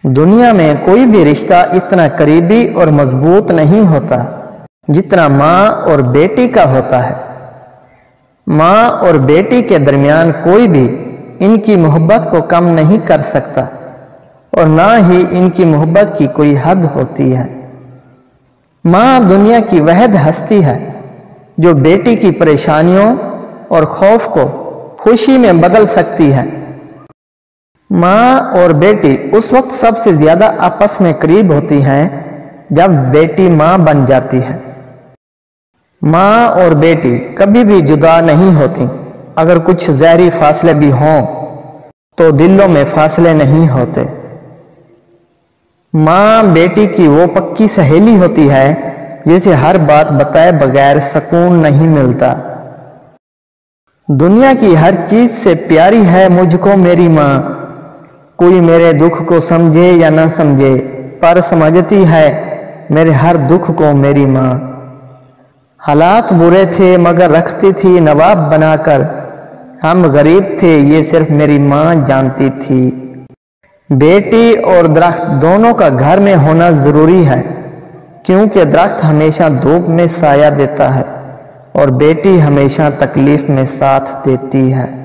دنیا میں کوئی بھی رشتہ اتنا قریبی اور مضبوط نہیں ہوتا جتنا ماں اور بیٹی کا ہوتا ہے۔ ماں اور بیٹی کے درمیان کوئی بھی ان کی محبت کو کم نہیں کر سکتا اور نہ ہی ان کی محبت کی کوئی حد ہوتی ہے۔ ماں دنیا کی واحد ہستی ہے جو بیٹی کی پریشانیوں اور خوف کو خوشی میں بدل سکتی ہے۔ ماں اور بیٹی اس وقت سب سے زیادہ آپس میں قریب ہوتی ہیں جب بیٹی ماں بن جاتی ہے۔ ماں اور بیٹی کبھی بھی جدا نہیں ہوتی۔ اگر کچھ ظاہری فاصلے بھی ہوں تو دلوں میں فاصلے نہیں ہوتے۔ ماں بیٹی کی وہ پکی سہیلی ہوتی ہے جسے ہر بات بتائے بغیر سکون نہیں ملتا۔ دنیا کی ہر چیز سے پیاری ہے مجھ کو میری ماں، کوئی میرے دکھ کو سمجھے یا نہ سمجھے پر سمجھتی ہے میرے ہر دکھ کو میری ماں۔ حالات برے تھے مگر رکھتی تھی نواب بنا کر، ہم غریب تھے یہ صرف میری ماں جانتی تھی۔ بیٹی اور درخت دونوں کا گھر میں ہونا ضروری ہے کیونکہ درخت ہمیشہ دھوپ میں سایہ دیتا ہے اور بیٹی ہمیشہ تکلیف میں ساتھ دیتی ہے۔